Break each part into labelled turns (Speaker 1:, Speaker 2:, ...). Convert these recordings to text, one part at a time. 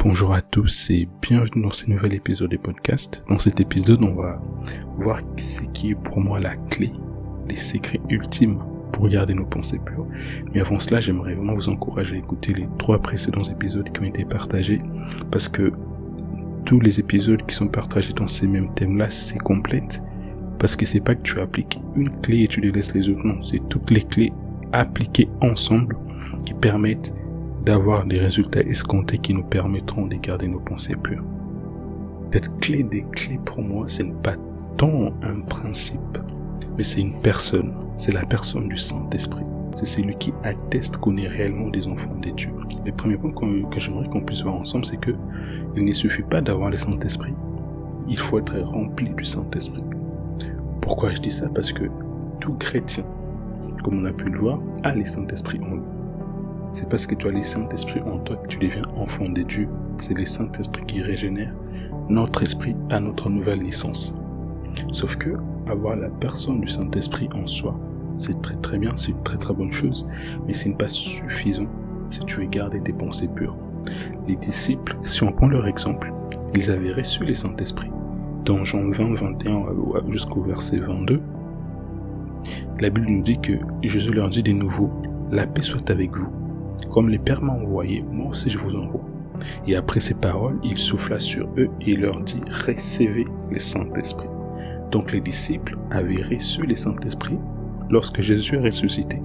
Speaker 1: Bonjour à tous et bienvenue dans ce nouvel épisode du podcast. Dans cet épisode, on va voir ce qui est pour moi la clé, les secrets ultimes pour garder nos pensées pures. Mais avant cela, j'aimerais vraiment vous encourager à écouter les 3 précédents épisodes qui ont été partagés, parce que tous les épisodes qui sont partagés dans ces mêmes thèmes-là, c'est complète. Parce que c'est pas que tu appliques une clé et tu délaisses les autres, non, c'est toutes les clés appliquées ensemble qui permettent d'avoir des résultats escomptés qui nous permettront de garder nos pensées pures. Cette clé des clés pour moi, ce n'est pas tant un principe, mais c'est une personne, c'est la personne du Saint-Esprit. C'est celui qui atteste qu'on est réellement des enfants de Dieu. Le premier point que j'aimerais qu'on puisse voir ensemble, c'est que il ne suffit pas d'avoir le Saint-Esprit, il faut être rempli du Saint-Esprit. Pourquoi je dis ça? Parce que tout chrétien, comme on a pu le voir, a le Saint-Esprit en lui. C'est parce que tu as le Saint-Esprit en toi que tu deviens enfant de Dieu. C'est le Saint-Esprit qui régénère notre esprit à notre nouvelle naissance. Sauf que avoir la personne du Saint-Esprit en soi, c'est très très bien, c'est une très très bonne chose, mais ce n'est pas suffisant si tu veux garder tes pensées pures. Les disciples, si on prend leur exemple, ils avaient reçu le Saint-Esprit. Dans Jean 20, 21 jusqu'au verset 22, la Bible nous dit que Jésus leur dit de nouveau, la paix soit avec vous. Comme le Père m'a envoyé, moi aussi je vous envoie. Et après ces paroles, il souffla sur eux et il leur dit, recevez le Saint-Esprit. Donc les disciples avaient reçu le Saint-Esprit lorsque Jésus est ressuscité.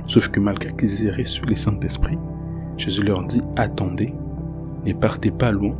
Speaker 1: Sauf que malgré qu'ils aient reçu le Saint-Esprit, Jésus leur dit, attendez, ne partez pas loin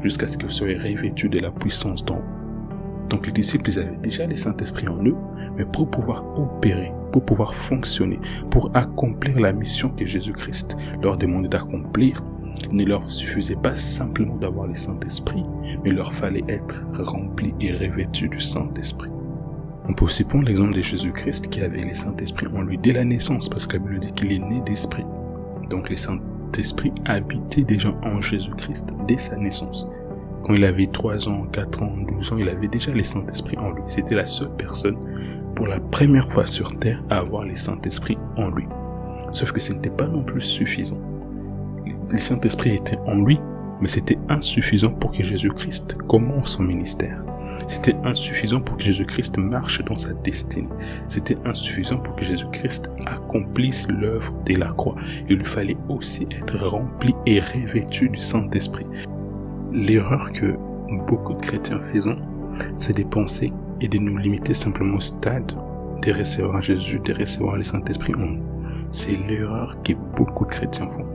Speaker 1: jusqu'à ce que vous soyez revêtus de la puissance d'en haut. Donc les disciples, ils avaient déjà le Saint-Esprit en eux, mais pour pouvoir opérer, pour pouvoir fonctionner, pour accomplir la mission que Jésus-Christ leur demandait d'accomplir, il ne leur suffisait pas simplement d'avoir le Saint-Esprit, mais il leur fallait être remplis et revêtus du Saint-Esprit. On peut aussi prendre l'exemple de Jésus-Christ qui avait le Saint-Esprit en lui dès la naissance, parce que la Bible dit qu'il est né d'esprit. Donc le Saint-Esprit habitait déjà en Jésus-Christ dès sa naissance. Quand il avait 3 ans, 4 ans, 12 ans, il avait déjà le Saint-Esprit en lui. C'était la seule personne pour la première fois sur terre à avoir le Saint-Esprit en lui. Sauf que ce n'était pas non plus suffisant. Le Saint-Esprit était en lui, mais c'était insuffisant pour que Jésus-Christ commence son ministère. C'était insuffisant pour que Jésus-Christ marche dans sa destinée. C'était insuffisant pour que Jésus-Christ accomplisse l'œuvre de la croix. Il lui fallait aussi être rempli et revêtu du Saint-Esprit. L'erreur que beaucoup de chrétiens faisons, c'est de penser et de nous limiter simplement au stade de recevoir Jésus, de recevoir le Saint-Esprit en nous. C'est l'erreur que beaucoup de chrétiens font.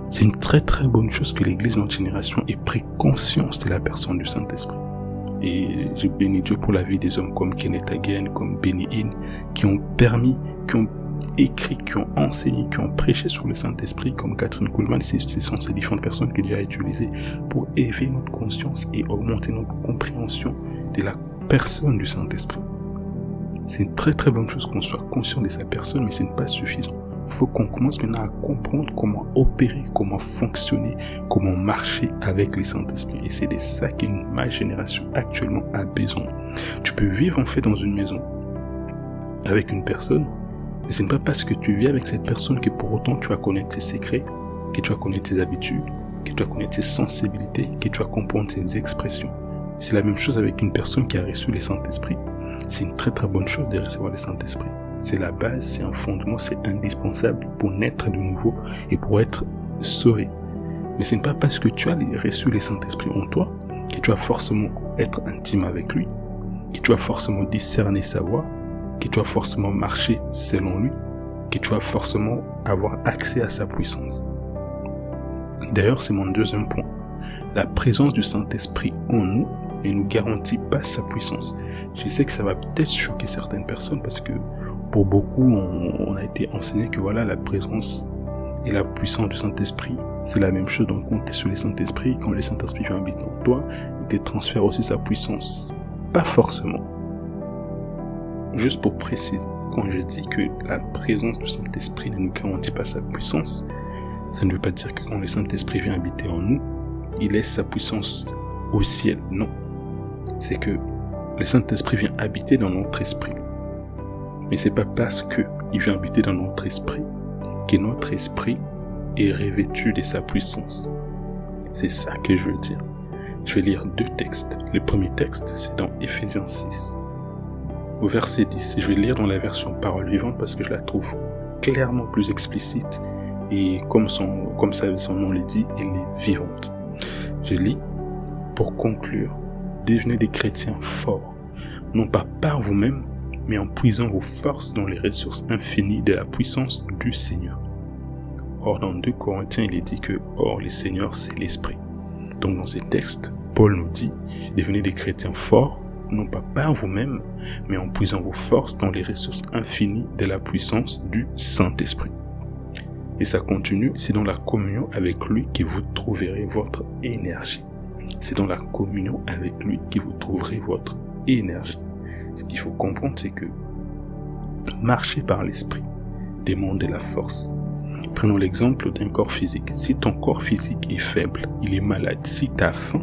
Speaker 1: C'est une très très bonne chose que l'Église de notre génération ait pris conscience de la personne du Saint-Esprit. Et je bénis Dieu pour la vie des hommes comme Kenneth Hagin, comme Benny Hinn, qui ont permis, qui ont écrit, qui ont enseigné, qui ont prêché sur le Saint-Esprit, comme Kathryn Kuhlman. Ce sont ces différentes personnes que Dieu a utilisées pour élever notre conscience et augmenter notre compréhension de la personne du Saint-Esprit. C'est une très très bonne chose qu'on soit conscient de sa personne, mais ce n'est pas suffisant. Il faut qu'on commence maintenant à comprendre comment opérer, comment fonctionner, comment marcher avec le Saint-Esprit. Et c'est de ça que ma génération actuellement a besoin. Tu peux vivre en fait dans une maison avec une personne, mais ce n'est pas parce que tu vis avec cette personne que pour autant tu vas connaître ses secrets, que tu vas connaître ses habitudes, que tu vas connaître ses sensibilités, que tu vas comprendre ses expressions. C'est la même chose avec une personne qui a reçu le Saint-Esprit. C'est une très très bonne chose de recevoir le Saint-Esprit. C'est la base, c'est un fondement, c'est indispensable pour naître de nouveau et pour être sauvé. Mais ce n'est pas parce que tu as reçu le Saint-Esprit en toi que tu vas forcément être intime avec lui, que tu vas forcément discerner sa voix, que tu vas forcément marcher selon lui, que tu vas forcément avoir accès à sa puissance. D'ailleurs, c'est mon deuxième point. La présence du Saint-Esprit en nous ne nous garantit pas sa puissance. Je sais que ça va peut-être choquer certaines personnes parce que pour beaucoup, on a été enseigné que voilà, la présence et la puissance du Saint-Esprit, c'est la même chose. Donc, quand tu es sur le Saint-Esprit, quand le Saint-Esprit vient habiter en toi, il te transfère aussi sa puissance. Pas forcément. Juste pour préciser, quand je dis que la présence du Saint-Esprit ne nous garantit pas sa puissance, ça ne veut pas dire que quand le Saint-Esprit vient habiter en nous, il laisse sa puissance au ciel. Non. C'est que le Saint-Esprit vient habiter dans notre esprit. Mais c'est pas parce que il vient habiter dans notre esprit que notre esprit est revêtu de sa puissance. C'est ça que je veux dire. Je vais lire 2 textes. Le premier texte, c'est dans Ephésiens 6. Au verset 10, je vais lire dans la version parole vivante parce que je la trouve clairement plus explicite et comme son nom le dit, elle est vivante. Je lis: pour conclure, devenez des chrétiens forts, non pas par vous-même, mais en puisant vos forces dans les ressources infinies de la puissance du Seigneur. Or, dans 2 Corinthiens, il est dit que « Or, le Seigneur, c'est l'Esprit ». Donc, dans ces textes, Paul nous dit « Devenez des chrétiens forts, non pas par vous-même, mais en puisant vos forces dans les ressources infinies de la puissance du Saint-Esprit ». Et ça continue, c'est dans la communion avec lui que vous trouverez votre énergie. C'est dans la communion avec lui que vous trouverez votre énergie. Ce qu'il faut comprendre, c'est que marcher par l'esprit demande de la force. Prenons l'exemple d'un corps physique. Si ton corps physique est faible, il est malade, si tu as faim,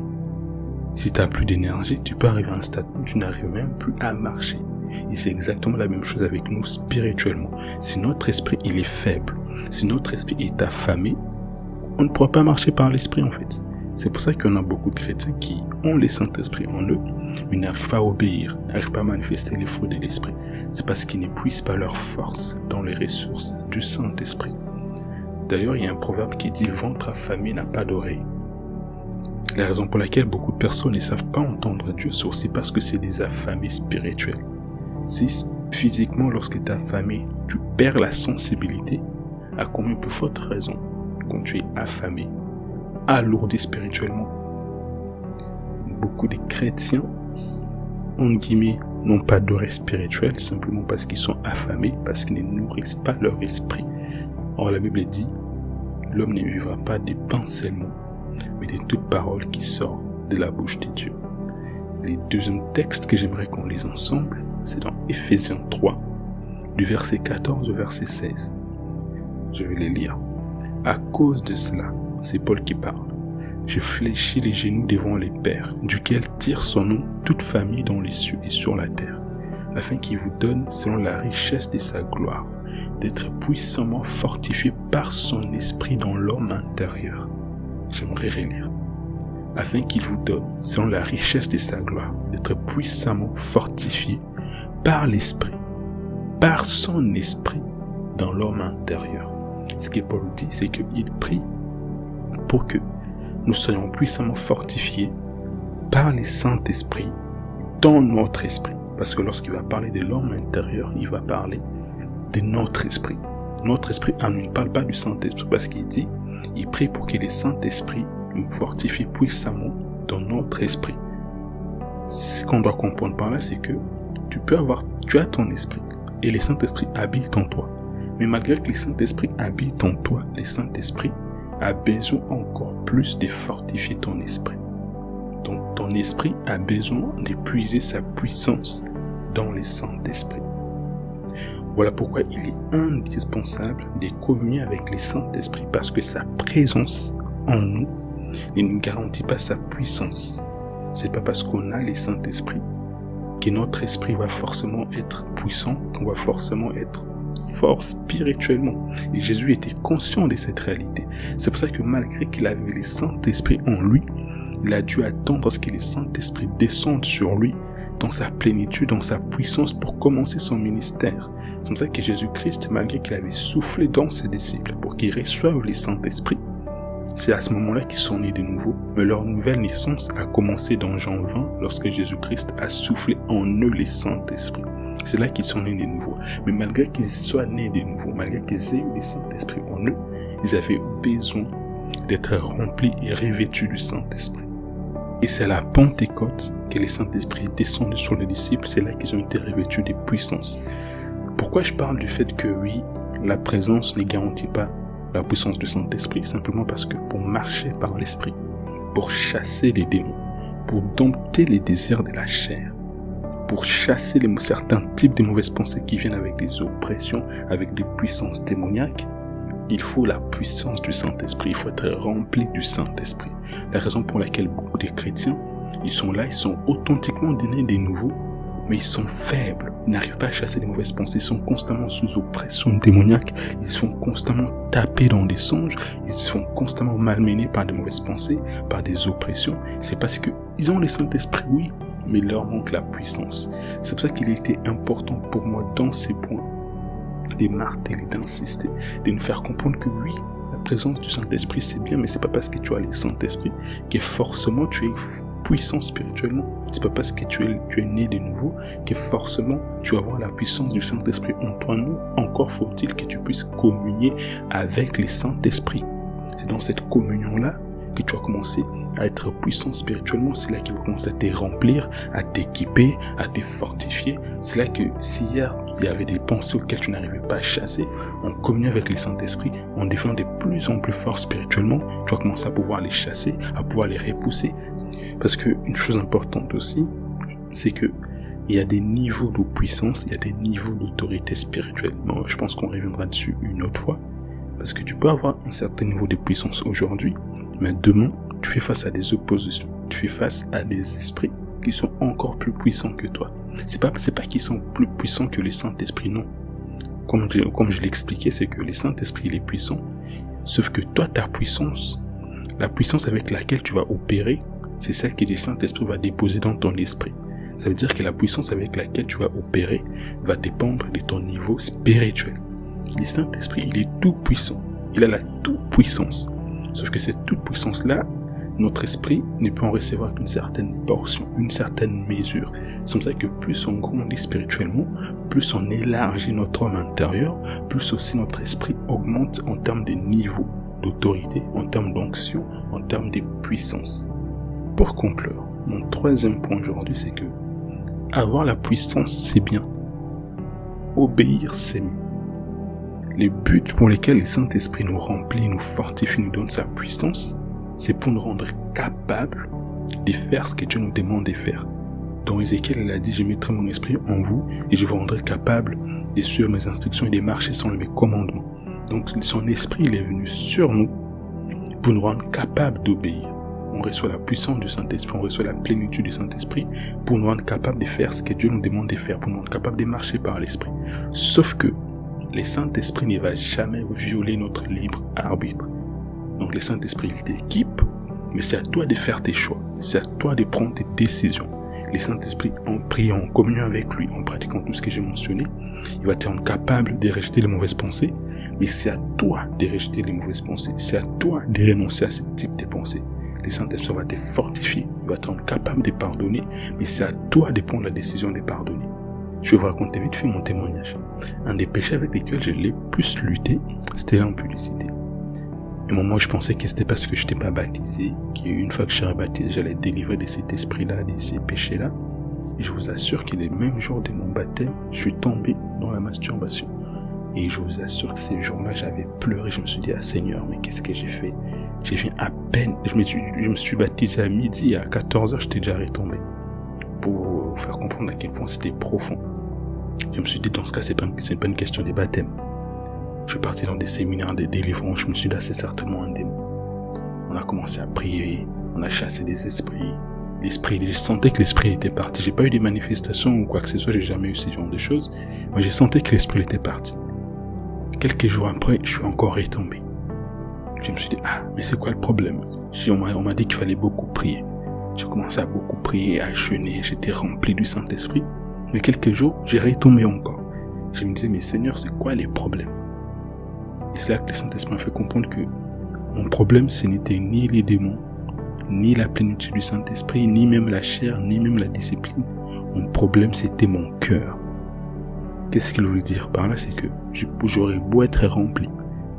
Speaker 1: si tu n'as plus d'énergie, tu peux arriver à un stade où tu n'arrives même plus à marcher. Et c'est exactement la même chose avec nous spirituellement. Si notre esprit il est faible, si notre esprit est affamé, on ne pourra pas marcher par l'esprit en fait. C'est pour ça qu'on a beaucoup de chrétiens qui ont le Saint-Esprit en eux, mais n'arrivent pas à obéir, n'arrivent pas à manifester les fruits de l'Esprit. C'est parce qu'ils n'épuisent pas leur force dans les ressources du Saint-Esprit. D'ailleurs, il y a un proverbe qui dit « Ventre affamé n'a pas d'oreille ». La raison pour laquelle beaucoup de personnes ne savent pas entendre Dieu, c'est parce que c'est des affamés spirituels. Si physiquement, lorsque tu es affamé, tu perds la sensibilité, à combien plus forte raison quand tu es affamé, alourdi spirituellement. Beaucoup de chrétiens, en guillemets, n'ont pas d'oreille spirituelle simplement parce qu'ils sont affamés, parce qu'ils ne nourrissent pas leur esprit. Or la Bible dit, l'homme ne vivra pas de pain seulement, mais de toute parole qui sort de la bouche de Dieu. Les 2e textes que j'aimerais qu'on lise ensemble, c'est dans Ephésiens 3, du verset 14 au verset 16. Je vais les lire. À cause de cela, c'est Paul qui parle. Je fléchis les genoux devant les pères, duquel tire son nom toute famille dans les cieux et sur la terre, afin qu'il vous donne, selon la richesse de sa gloire, d'être puissamment fortifié par son esprit dans l'homme intérieur. J'aimerais relire. Afin qu'il vous donne, selon la richesse de sa gloire, d'être puissamment fortifié par l'esprit, par son esprit dans l'homme intérieur. Ce que Paul dit, c'est qu'il prie pour que nous soyons puissamment fortifiés par le Saint-Esprit dans notre esprit. Parce que lorsqu'il va parler de l'homme intérieur, il va parler de notre esprit. Notre esprit, on ne parle pas du Saint-Esprit parce qu'il dit, il prie pour que le Saint-Esprit nous fortifie puissamment dans notre esprit. Ce qu'on doit comprendre par là, c'est que tu as ton esprit et le Saint-Esprit habite en toi. Mais malgré que le Saint-Esprit habite en toi, le Saint-Esprit a besoin encore plus de fortifier ton esprit. Donc ton esprit a besoin d'épuiser sa puissance dans le Saint-Esprit. Voilà pourquoi il est indispensable de communier avec le Saint-Esprit, parce que sa présence en nous ne nous garantit pas sa puissance. C'est pas parce qu'on a le Saint-Esprit que notre esprit va forcément être puissant, qu'on va forcément être fort spirituellement. Et Jésus était conscient de cette réalité. C'est pour ça que malgré qu'il avait le Saint-Esprit en lui, il a dû attendre à ce que le Saint-Esprit descende sur lui dans sa plénitude, dans sa puissance pour commencer son ministère. C'est comme ça que Jésus-Christ, malgré qu'il avait soufflé dans ses disciples pour qu'ils reçoivent le Saint-Esprit, c'est à ce moment-là qu'ils sont nés de nouveau. Mais leur nouvelle naissance a commencé dans Jean 20 lorsque Jésus-Christ a soufflé en eux le Saint-Esprit. C'est là qu'ils sont nés de nouveau. Mais malgré qu'ils soient nés de nouveau, malgré qu'ils aient eu le Saint-Esprit en eux, ils avaient besoin d'être remplis et revêtus du Saint-Esprit. Et c'est à la Pentecôte que le Saint-Esprit est descendu sur les disciples. C'est là qu'ils ont été revêtus de puissance. Pourquoi je parle du fait que oui, la présence ne garantit pas la puissance du Saint-Esprit? Simplement parce que pour marcher par l'Esprit, pour chasser les démons, pour dompter les désirs de la chair, pour chasser certains types de mauvaises pensées qui viennent avec des oppressions, avec des puissances démoniaques, il faut la puissance du Saint-Esprit, il faut être rempli du Saint-Esprit. La raison pour laquelle beaucoup de chrétiens, ils sont là, ils sont authentiquement nés de nouveau, mais ils sont faibles, ils n'arrivent pas à chasser les mauvaises pensées, ils sont constamment sous oppression démoniaque, ils se font constamment taper dans des songes, ils se font constamment malmener par des mauvaises pensées, par des oppressions. C'est parce que ils ont le Saint-Esprit, oui, mais il leur manque la puissance. C'est pour ça qu'il était important pour moi dans ces points de marteler, d'insister, de nous faire comprendre que oui, la présence du Saint-Esprit c'est bien, mais c'est pas parce que tu as le Saint-Esprit que forcément tu es puissant spirituellement. C'est pas parce que tu es né de nouveau que forcément tu vas avoir la puissance du Saint-Esprit en toi. Non, encore faut-il que tu puisses communier avec le Saint-Esprit. C'est dans cette communion-là que tu vas commencer à être puissant spirituellement. C'est là qu'il va commencer à te remplir, à t'équiper, à te fortifier. C'est là que si hier il y avait des pensées auxquelles tu n'arrivais pas à chasser, en communiant avec le Saint-Esprit, en devenant de plus en plus fort spirituellement, tu vas commencer à pouvoir les chasser, à pouvoir les repousser. Parce que une chose importante aussi, c'est que il y a des niveaux de puissance, il y a des niveaux d'autorité spirituelle. Bon, je pense qu'on reviendra dessus une autre fois. Parce que tu peux avoir un certain niveau de puissance aujourd'hui, mais demain, tu fais face à des oppositions. Tu fais face à des esprits qui sont encore plus puissants que toi. C'est pas qu'ils sont plus puissants que le Saint-Esprit, non. Comme je l'ai expliqué, c'est que le Saint-Esprit, il est puissant. Sauf que toi, ta puissance, la puissance avec laquelle tu vas opérer, c'est celle que le Saint-Esprit va déposer dans ton esprit. Ça veut dire que la puissance avec laquelle tu vas opérer va dépendre de ton niveau spirituel. Le Saint-Esprit, il est tout puissant. Il a la toute puissance. Sauf que cette toute puissance-là, notre esprit ne peut en recevoir qu'une certaine portion, une certaine mesure. C'est comme ça que plus on grandit spirituellement, plus on élargit notre homme intérieur, plus aussi notre esprit augmente en termes de niveau d'autorité, en termes d'onction, en termes de puissance. Pour conclure, mon troisième point aujourd'hui, c'est que avoir la puissance, c'est bien. Obéir, c'est mieux. Les buts pour lesquels le Saint-Esprit nous remplit, nous fortifie, nous donne sa puissance, c'est pour nous rendre capables de faire ce que Dieu nous demande de faire. Dans Ézéchiel, il a dit, je mettrai mon esprit en vous et je vous rendrai capable de suivre mes instructions et de marcher selon mes commandements. Donc son esprit, il est venu sur nous pour nous rendre capables d'obéir. On reçoit la puissance du Saint-Esprit, on reçoit la plénitude du Saint-Esprit pour nous rendre capables de faire ce que Dieu nous demande de faire, pour nous rendre capables de marcher par l'esprit. Sauf que le Saint-Esprit ne va jamais violer notre libre arbitre. Donc le Saint-Esprit, il t'équipe, mais c'est à toi de faire tes choix. C'est à toi de prendre tes décisions. Le Saint-Esprit, en priant, en communiant avec lui, en pratiquant tout ce que j'ai mentionné, il va te rendre capable de rejeter les mauvaises pensées, mais c'est à toi de rejeter les mauvaises pensées. C'est à toi de renoncer à ce type de pensées. Le Saint-Esprit va te fortifier, il va te rendre capable de pardonner, mais c'est à toi de prendre la décision de pardonner. Je vais vous raconter vite fait mon témoignage. Un des péchés avec lesquels je l'ai plus lutté, c'était l'impudicité. Et moi, je pensais que c'était parce que je n'étais pas baptisé, qu'une fois que je serais baptisé, j'allais être délivré de cet esprit-là, de ces péchés-là. Et je vous assure que les mêmes jours de mon baptême, je suis tombé dans la masturbation. Et je vous assure que ces jours-là, j'avais pleuré. Je me suis dit, ah Seigneur, mais qu'est-ce que j'ai fait? J'ai fait à peine, je me suis baptisé à midi, et à 14h, j'étais déjà retombé. Pour vous faire comprendre à quel point c'était profond. Je me suis dit, dans ce cas, c'est pas une question de baptême. Je suis parti dans des séminaires de délivrance, je me suis dit, là, c'est certainement un démon. On a commencé à prier, on a chassé des esprits. Je sentais que l'esprit était parti. J'ai pas eu des manifestations ou quoi que ce soit, j'ai jamais eu ce genre de choses. Mais j'ai senti que l'esprit était parti. Quelques jours après, je suis encore retombé. Je me suis dit, ah, mais c'est quoi le problème? On m'a dit qu'il fallait beaucoup prier. J'ai commencé à beaucoup prier, à jeûner, j'étais rempli du Saint-Esprit. Mais quelques jours, j'ai retombé encore. Je me disais, mais Seigneur, c'est quoi les problèmes? Et c'est là que le Saint-Esprit m'a fait comprendre que mon problème, ce n'était ni les démons, ni la plénitude du Saint-Esprit, ni même la chair, ni même la discipline. Mon problème, c'était mon cœur. Qu'est-ce qu'il veut dire par là? C'est que j'aurais beau être rempli,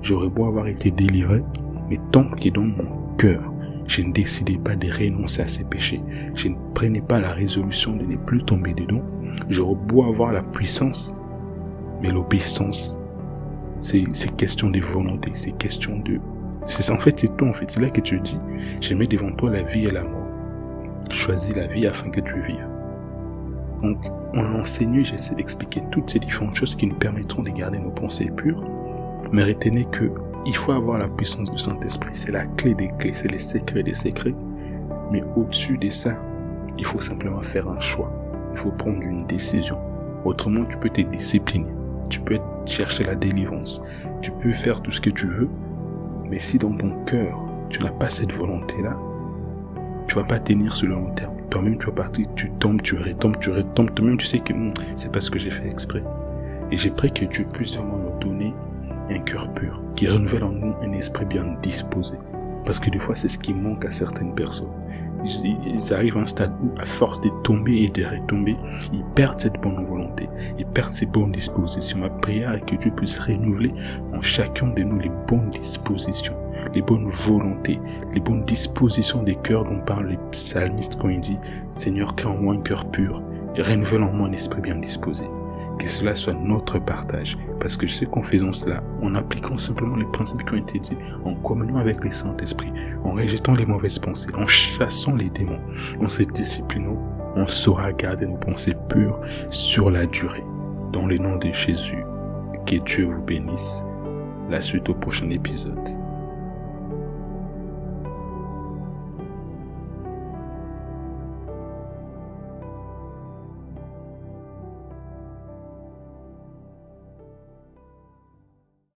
Speaker 1: j'aurais beau avoir été délivré, mais tant que dans mon cœur, je ne décidais pas de renoncer à ces péchés, je ne prenais pas la résolution de ne plus tomber dedans, j'aurais beau avoir la puissance, mais l'obéissance, c'est question de volonté, c'est question de... c'est toi, en fait, c'est là que tu dis, je mets devant toi la vie et la mort. Choisis la vie afin que tu vives. Donc, en enseignant, j'essaie d'expliquer toutes ces différentes choses qui nous permettront de garder nos pensées pures, mais retenez que il faut avoir la puissance du Saint-Esprit, c'est la clé des clés, c'est les secrets des secrets, mais au-dessus de ça, il faut simplement faire un choix. il faut prendre une décision. Autrement, tu peux te discipliner, tu peux chercher la délivrance, tu peux faire tout ce que tu veux, mais si dans ton cœur, tu n'as pas cette volonté-là, tu vas pas tenir sur le long terme. Toi-même, tu vas partir, tu tombes, tu retombes. Toi-même, tu sais que c'est pas ce que j'ai fait exprès. Et j'ai pris que Dieu puisse vraiment nous donner un cœur pur, qui renouvelle en nous un esprit bien disposé. Parce que des fois, c'est ce qui manque à certaines personnes. Ils arrivent à un stade où, à force de tomber et de retomber, ils perdent cette bonne volonté, ils perdent ces bonnes dispositions. Ma prière est que Dieu puisse renouveler en chacun de nous les bonnes dispositions, les bonnes volontés, les bonnes dispositions des cœurs dont parle les psalmistes quand il dit « Seigneur, crée en moi un cœur pur et renouvelle en moi un esprit bien disposé ». Que cela soit notre partage, parce que je sais qu'en faisant cela, en appliquant simplement les principes qui ont été dits, en communion avec le Saint-Esprit, en rejetant les mauvaises pensées, en chassant les démons, en se disciplinant, on saura garder nos pensées pures sur la durée. Dans le nom de Jésus, que Dieu vous bénisse. La suite au prochain épisode.